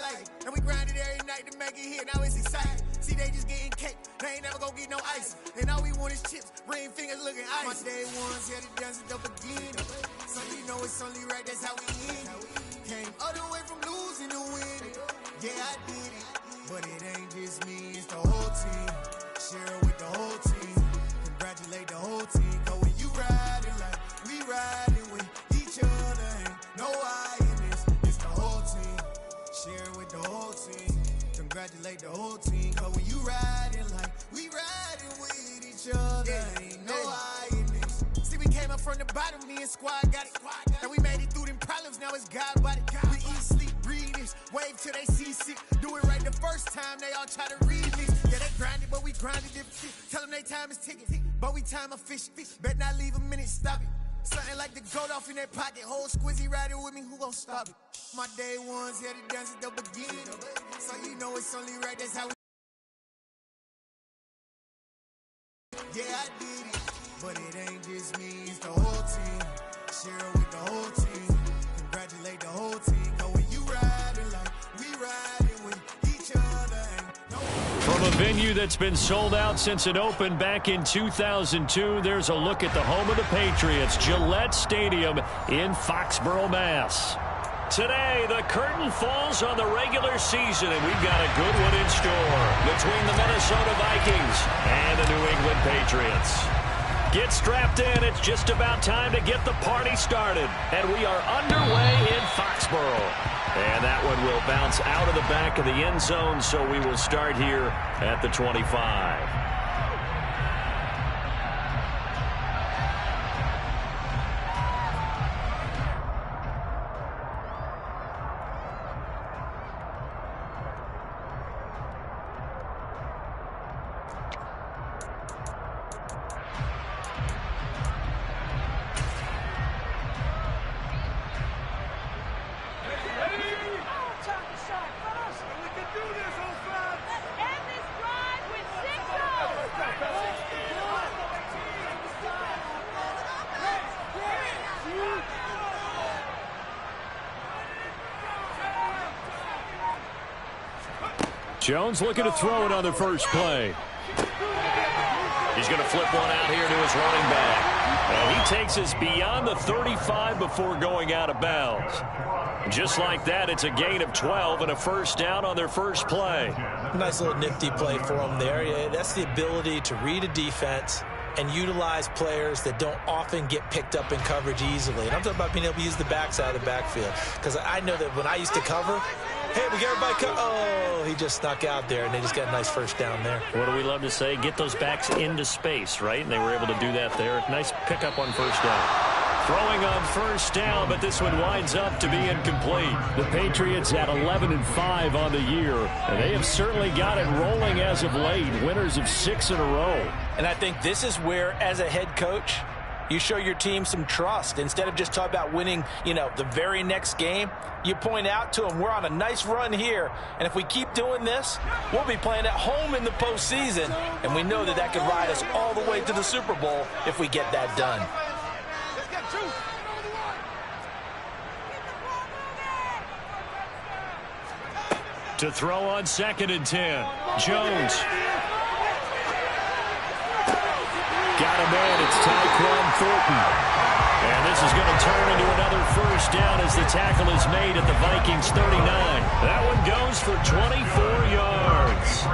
like it. And we grinded every night to make it hit, now it's exciting. See, they just getting cake, they ain't never gonna get no ice. And all we want is chips, ring fingers looking ice. My day ones here to dance it up again. So you know it's only right, that's how we end. Came all the way from losing to winning. Yeah, I did it, but it ain't just me, it's the whole team. Share it with the whole team. Congratulate the whole team. Cause when you riding like we riding with each other, ain't no I in this. It's the whole team. Share it with the whole team. Congratulate the whole team. Cause when you riding like we riding with each other, ain't no I in this. See, we came up from the bottom, me and squad got it. And we made it through them problems, now it's God body. We eat, sleep, breathe this. Wave till they see sick. Do it right the first time, they all try to read this. Yeah, they grinded, but we grinded different. Tell them they time is ticking, but we time efficient. Bet not leave a minute, stop it. Something like the goat off in their pocket. Whole squizzy riding with me, who gon' stop it? My day ones here to dance at the beginning. So you know it's only right, that's how we. Yeah, I did it, but it ain't just me, it's the whole team. Share it with the whole team. Congratulate the whole team. Cause when you riding like we riding with each other, ain't no. From a venue that's been sold out since it opened back in 2002, there's a look at the home of the Patriots, Gillette Stadium in Foxborough, Mass. Today, the curtain falls on the regular season, and we've got a good one in store between the Minnesota Vikings and the New England Patriots. Get strapped in. It's just about time to get the party started. And we are underway in Foxborough. And that one will bounce out of the back of the end zone, so we will start here at the 25. Jones looking to throw it on the first play. He's going to flip one out here to his running back. And he takes us beyond the 35 before going out of bounds. Just like that, it's a gain of 12 and a first down on their first play. Nice little nifty play for him there. Yeah, that's the ability to read a defense and utilize players that don't often get picked up in coverage easily. And I'm talking about being able to use the backside of the backfield. Because I know that when I used to cover, hey, we get everybody oh, he just snuck out there, and they just got a nice first down there. What do we love to say? Get those backs into space, right? And they were able to do that there. Nice pickup on first down. Throwing on first down, but this one winds up to be incomplete. The Patriots at 11-5 on the year, and they have certainly got it rolling as of late. Winners of 6 in a row. And I think this is where, as a head coach, you show your team some trust. Instead of just talking about winning, the very next game, you point out to them, we're on a nice run here, and if we keep doing this, we'll be playing at home in the postseason, and we know that that could ride us all the way to the Super Bowl if we get that done. To throw on 2nd and 10. Jones. Got him in. It's Tyquan Thornton. And this is going to turn into another first down as the tackle is made at the Vikings 39. That one goes for 24 yards.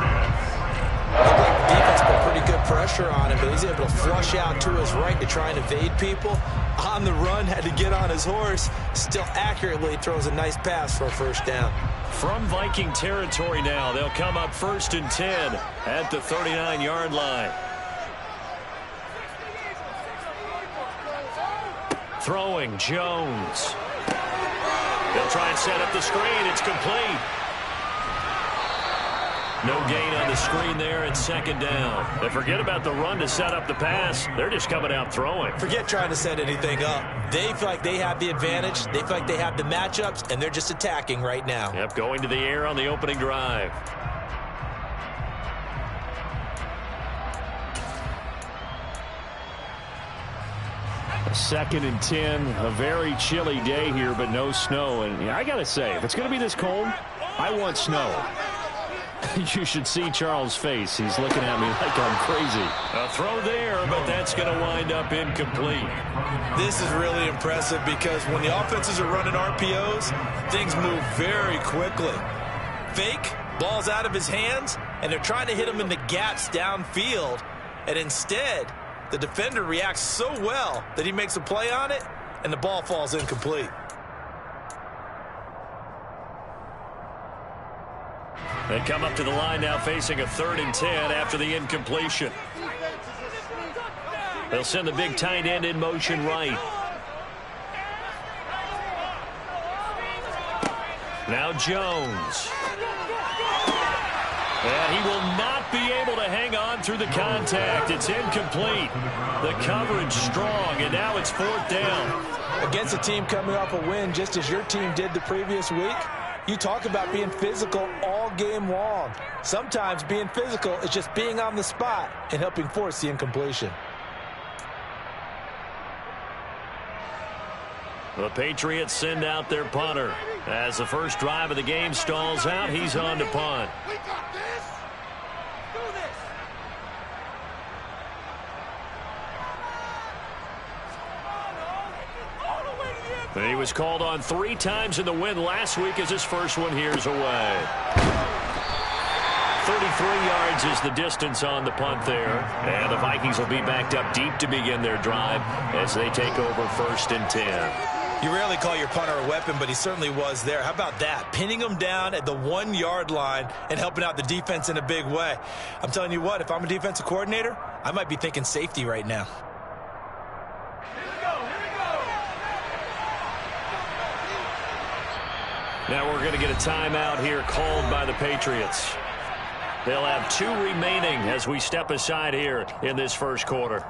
The defense put pretty good pressure on him, but he's able to flush out to his right to try and evade people. On the run, had to get on his horse. Still accurately throws a nice pass for a first down. From Viking territory now, they'll come up 1st and 10 at the 39-yard line. Throwing, Jones. They'll try and set up the screen. It's complete. No gain on the screen there at 2nd down. And forget about the run to set up the pass. They're just coming out throwing. Forget trying to set anything up. They feel like they have the advantage. They feel like they have the matchups, and they're just attacking right now. Yep, going to the air on the opening drive. Second and 10, a very chilly day here, but no snow. And I got to say, if it's going to be this cold, I want snow. You should see Charles' face. He's looking at me like I'm crazy. A throw there, but that's going to wind up incomplete. This is really impressive because when the offenses are running RPOs, things move very quickly. Fake, ball's out of his hands, and they're trying to hit him in the gaps downfield. And instead, the defender reacts so well that he makes a play on it, and the ball falls incomplete. They come up to the line now facing a 3rd and 10 after the incompletion. They'll send the big tight end in motion right. Now Jones. And he will not be able to hang on through the contact. It's incomplete. The coverage strong, and now it's 4th down. Against a team coming off a win just as your team did the previous week, you talk about being physical all game long. Sometimes being physical is just being on the spot and helping force the incompletion. The Patriots send out their punter. As the first drive of the game stalls out, he's on to punt. We got this. Do this. He was called on 3 times in the win last week as his first one here's away. 33 yards is the distance on the punt there. And the Vikings will be backed up deep to begin their drive as they take over 1st and 10. You rarely call your punter a weapon, but he certainly was there. How about that? Pinning him down at the 1-yard line and helping out the defense in a big way. I'm telling you what, if I'm a defensive coordinator, I might be thinking safety right now. Now we're going to get a timeout here called by the Patriots. They'll have 2 remaining as we step aside here in this first quarter.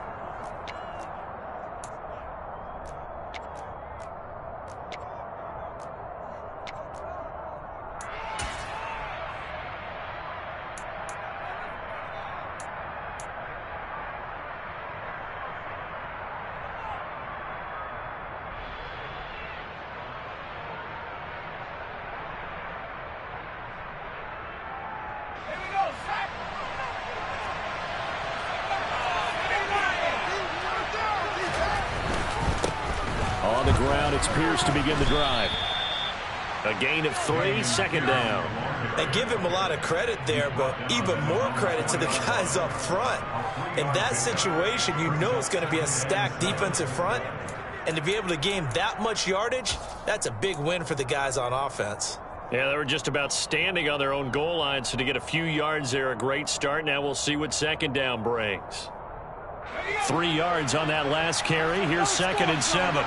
On the ground, it's Pierce to begin the drive. A gain of 3, 2nd down. And give him a lot of credit there, but even more credit to the guys up front. In that situation, you know it's going to be a stacked defensive front. And to be able to gain that much yardage, that's a big win for the guys on offense. Yeah, they were just about standing on their own goal line, so to get a few yards there, a great start. Now we'll see what 2nd down brings. 3 yards on that last carry. Here's 2nd and 7.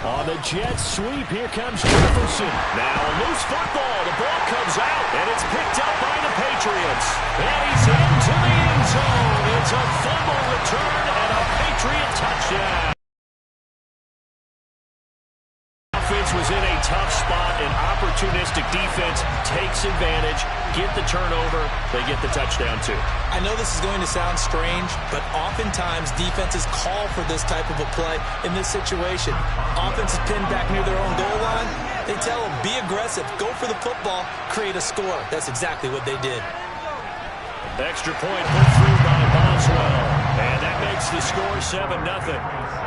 On the jet sweep, here comes Jefferson. Now a loose football. The ball comes out, and it's picked up by the Patriots. And he's into the end zone. It's a fumble return and a Patriot touchdown. Offense was in a tough spot, and opportunistic defense takes advantage, get the turnover, they get the touchdown too. I know this is going to sound strange, but oftentimes defenses call for this type of a play in this situation. Offense is pinned back near their own goal line. They tell them, be aggressive, go for the football, create a score. That's exactly what they did. Extra point put through by Boswell, and that makes the score 7-0.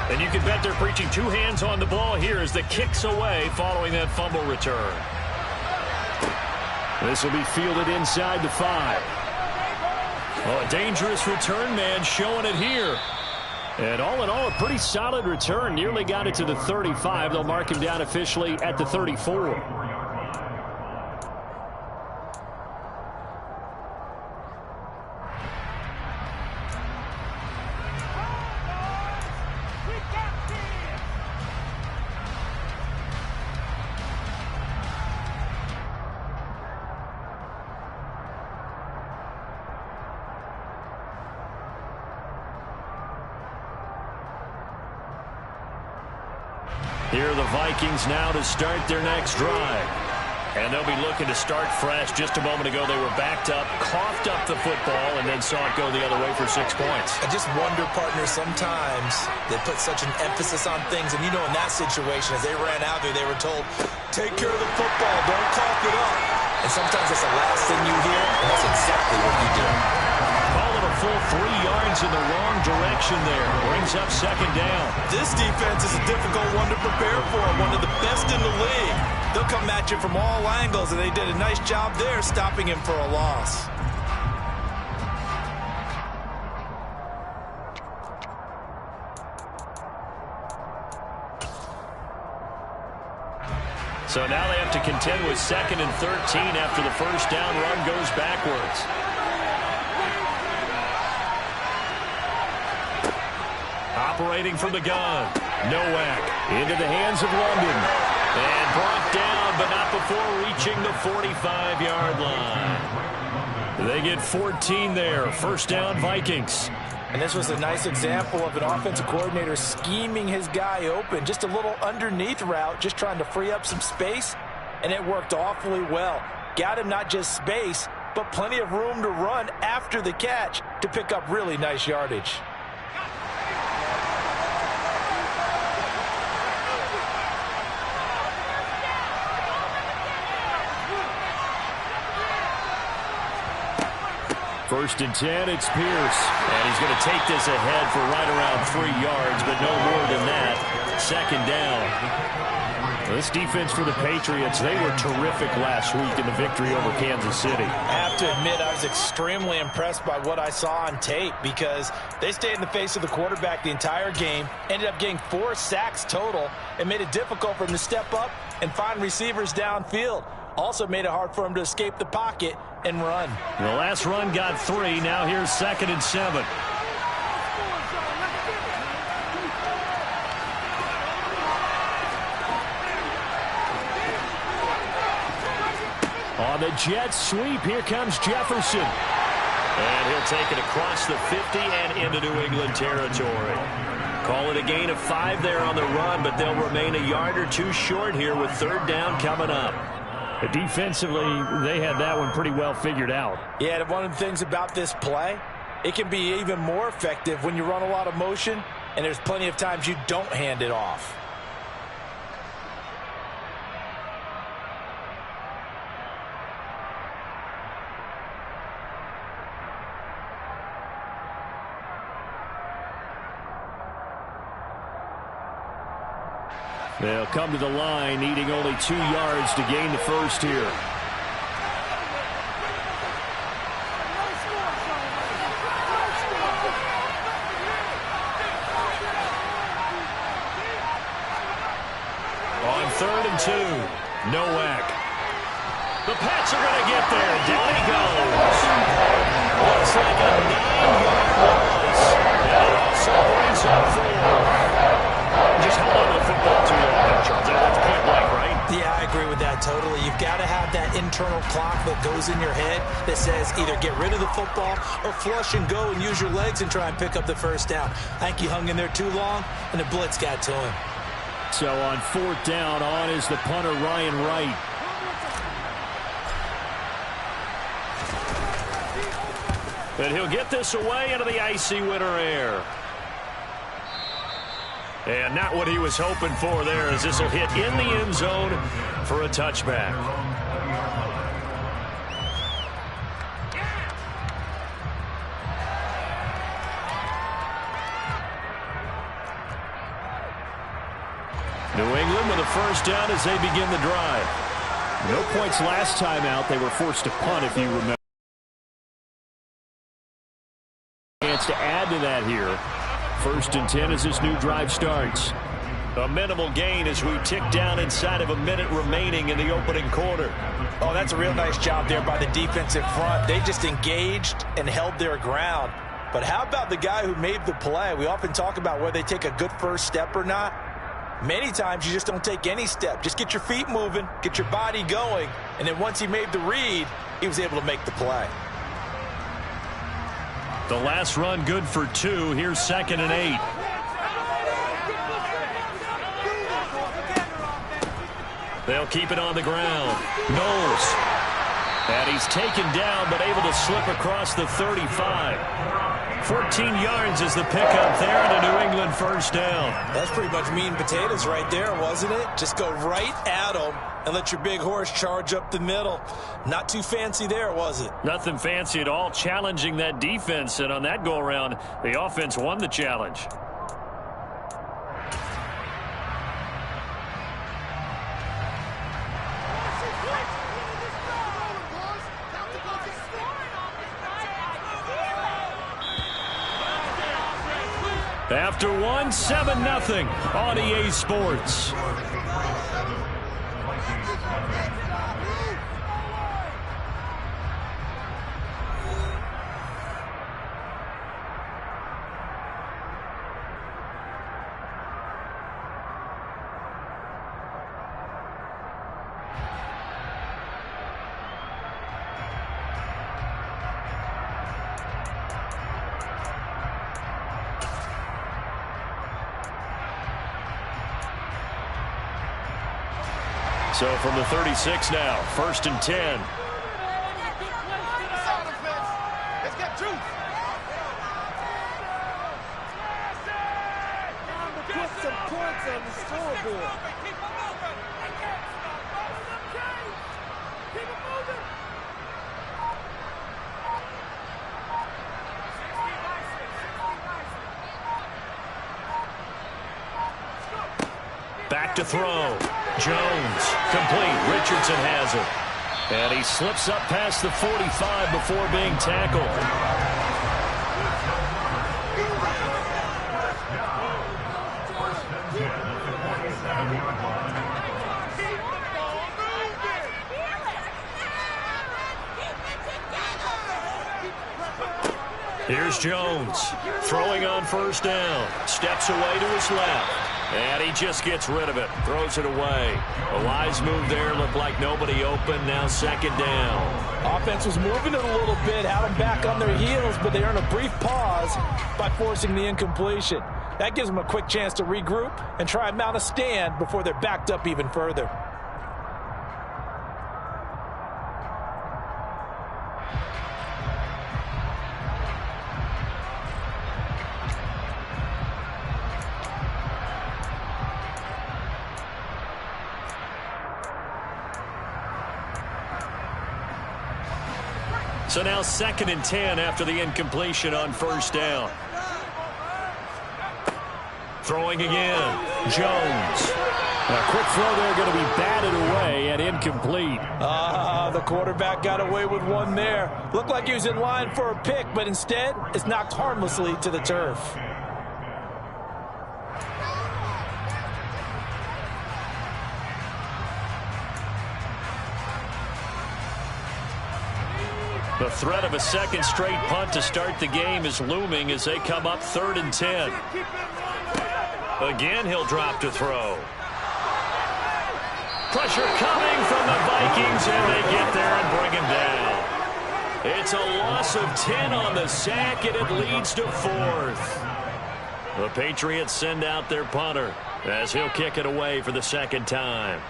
And you can bet they're preaching 2 hands on the ball here as the kick's away following that fumble return. This will be fielded inside the 5. Oh, a dangerous return man showing it here. And all in all, a pretty solid return. Nearly got it to the 35. They'll mark him down officially at the 34. Here are the Vikings now to start their next drive. And they'll be looking to start fresh. Just a moment ago, they were backed up, coughed up the football, and then saw it go the other way for 6 points. I just wonder, partner, sometimes they put such an emphasis on things. And, you know, in that situation, as they ran out there, they were told, take care of the football, don't cough it up. And sometimes that's the last thing you hear, and that's exactly what you do. Call it a full 3 yards in the wrong direction there. Brings up second down. This defense is a difficult one to prepare for, one of the best in the league. They'll come at you from all angles, and they did a nice job there stopping him for a loss. So now they have to contend with 2nd and 13 after the first down run goes backwards. Operating from the gun. Nowak into the hands of London. And brought down, but not before reaching the 45-yard line. They get 14 there. First down, Vikings. And this was a nice example of an offensive coordinator scheming his guy open. Just a little underneath route, just trying to free up some space. And it worked awfully well. Got him not just space, but plenty of room to run after the catch to pick up really nice yardage. First and 10, it's Pierce. And he's going to take this ahead for right around 3 yards, but no more than that. Second down. This defense for the Patriots, they were terrific last week in the victory over Kansas City. I have to admit, I was extremely impressed by what I saw on tape because they stayed in the face of the quarterback the entire game, ended up getting 4 sacks total, and made it difficult for him to step up and find receivers downfield. Also made it hard for him to escape the pocket and run. The last run got 3. Now here's 2nd and 7. On the jet sweep, here comes Jefferson. And he'll take it across the 50 and into New England territory. Call it a gain of 5 there on the run, but they'll remain a yard or 2 short here with 3rd down coming up. Defensively, they had that one pretty well figured out. Yeah, and one of the things about this play, it can be even more effective when you run a lot of motion, and there's plenty of times you don't hand it off. They'll come to the line, needing only 2 yards to gain the first here. On 3rd and 2, Nowak. The Pats are going to get there. Down he goes. Looks like a 9-yard loss. And it also brings up 4. Just hold on to the football too long, Charles. That's point blank, right? Yeah, I agree with that totally. You've got to have that internal clock that goes in your head that says either get rid of the football or flush and go and use your legs and try and pick up the first down. I think he hung in there too long, and the blitz got to him. So on 4th down, on is the punter, Ryan Wright. But he'll get this away into the icy winter air. And not what he was hoping for there, as this will hit in the end zone for a touchback. New England with a first down as they begin the drive. No points last time out. They were forced to punt, if you remember. Chance to add to that here. 1st and 10 as this new drive starts. A minimal gain as we tick down inside of a minute remaining in the opening quarter. Oh, that's a real nice job there by the defensive front. They just engaged and held their ground. But how about the guy who made the play? We often talk about whether they take a good first step or not. Many times you just don't take any step. Just get your feet moving, get your body going, and then once he made the read, he was able to make the play. The last run good for 2. Here's 2nd and 8. They'll keep it on the ground. Knowles. And he's taken down, but able to slip across the 35. 14 yards is the pickup there, and a New England first down. That's pretty much meat and potatoes right there, wasn't it? Just go right at them and let your big horse charge up the middle. Not too fancy there, was it? Nothing fancy at all, challenging that defense, and on that go-around, the offense won the challenge. After one, 7-0 on EA Sports. So from the 36 now, 1st and 10. Let's get juice. Put some points on the scoreboard. Keep them moving. Keep them moving. Back to throw. Jones, complete. Richardson has it. And he slips up past the 45 before being tackled. Here's Jones, throwing on 1st down. Steps away to his left. And he just gets rid of it. Throws it away. A wise move there. Looked like nobody open. Now 2nd down. Offense was moving it a little bit. Had them back on their heels, but they earn a brief pause by forcing the incompletion. That gives them a quick chance to regroup and try and mount a stand before they're backed up even further. So now 2nd and 10 after the incompletion on 1st down. Throwing again. Jones. A quick throw there going to be batted away and incomplete. The quarterback got away with one there. Looked like he was in line for a pick, but instead it's knocked harmlessly to the turf. The threat of a 2nd straight punt to start the game is looming as they come up 3rd and 10. Again, he'll drop to throw. Pressure coming from the Vikings, and they get there and bring him down. It's a loss of 10 on the sack, and it leads to 4th. The Patriots send out their punter as he'll kick it away for the 2nd time.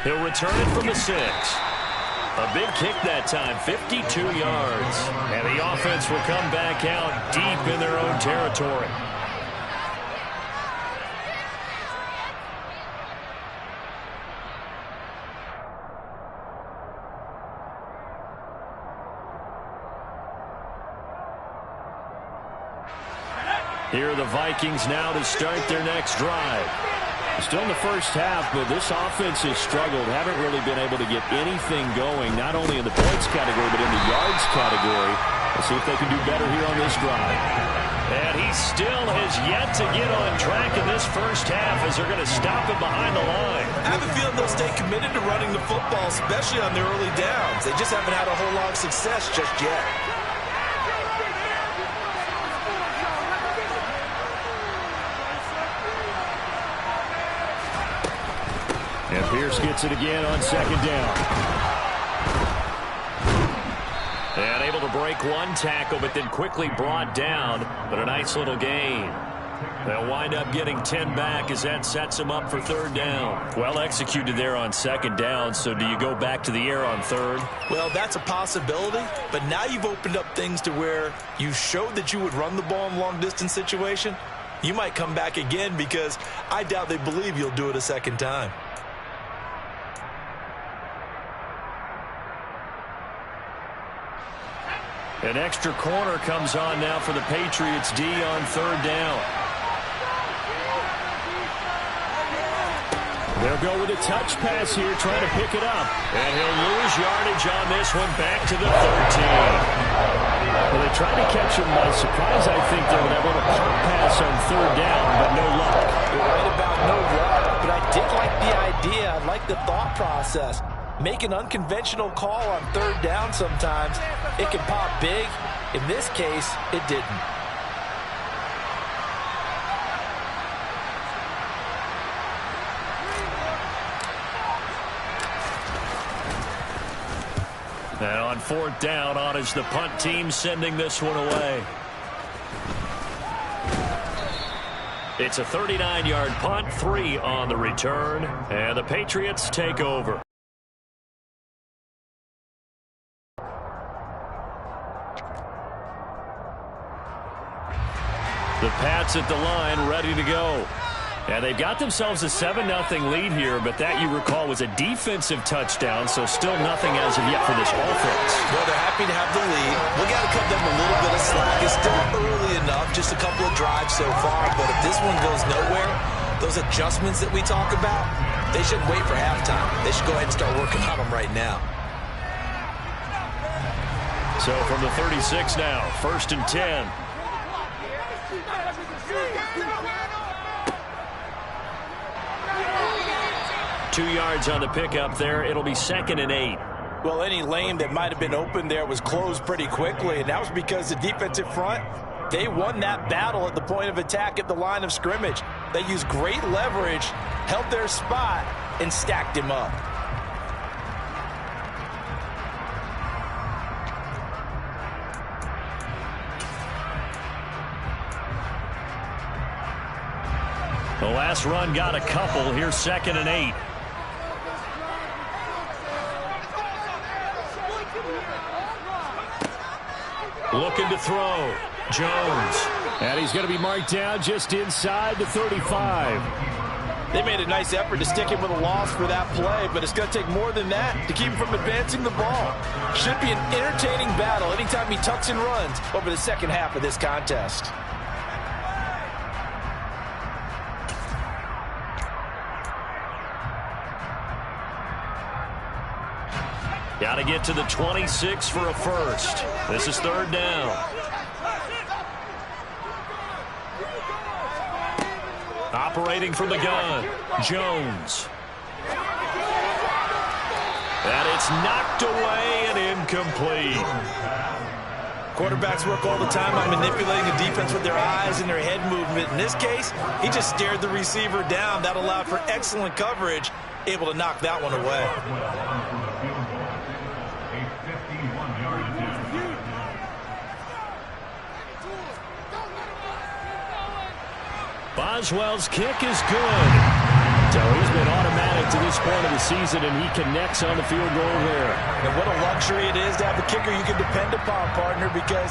He'll return it from the 6. A big kick that time, 52 yards. And the offense will come back out deep in their own territory. Here are the Vikings now to start their next drive. Still in the first half, but this offense has struggled. Haven't really been able to get anything going, not only in the points category, but in the yards category. Let's see if they can do better here on this drive. And he still has yet to get on track in this first half as they're going to stop him behind the line. I have a feeling they'll stay committed to running the football, especially on their early downs. They just haven't had a whole lot of success just yet. And Pierce gets it again on 2nd down. And able to break one tackle, but then quickly brought down. But a nice little gain. They'll wind up getting 10 back as that sets them up for third down. Well executed there on second down, so do you go back to the air on third? Well, that's a possibility, but now you've opened up things to where you showed that you would run the ball in long-distance situation. You might come back again because I doubt they believe you'll do it a second time. An extra corner comes on now for the Patriots D on third down. They'll go with a touch pass here, trying to pick it up. And he'll lose yardage on this one, back to the 13. Well, they tried to catch him by surprise, I think, there with that little pop pass on third down, but no luck. You're right about no luck, but I did like the idea. I like the thought process. Make an unconventional call on third down sometimes. It can pop big. In this case, it didn't. Now on fourth down, on is the punt team sending this one away. It's a 39-yard punt, 3 on the return, and the Patriots take over. The Pats at the line, ready to go. And they've got themselves a 7-0 lead here, but that, you recall, was a defensive touchdown, so still nothing as of yet for this offense. Well, they're happy to have the lead. We got to cut them a little bit of slack. It's still early enough, just a couple of drives so far, but if this one goes nowhere, those adjustments that we talk about, they shouldn't wait for halftime. They should go ahead and start working on them right now. So from the 36 now, 1st and 10. 2 yards on the pickup there. It'll be 2nd and 8. Well, any lane that might have been open there was closed pretty quickly, and that was because the defensive front, they won that battle at the point of attack at the line of scrimmage. They used great leverage, held their spot, and stacked him up. The last run got a couple. Here's 2nd and 8. Looking to throw. Jones. And he's going to be marked down just inside the 35. They made a nice effort to stick him with a loss for that play, but it's going to take more than that to keep him from advancing the ball. Should be an entertaining battle anytime he tucks and runs over the second half of this contest. Got to get to the 26 for a first. This is third down. Operating from the gun, Jones. And it's knocked away and incomplete. Quarterbacks work all the time on manipulating the defense with their eyes and their head movement. In this case, he just stared the receiver down. That allowed for excellent coverage, able to knock that one away. Boswell's kick is good. So he's been automatic to this point of the season, and he connects on the field goal there. And what a luxury it is to have a kicker you can depend upon, partner, because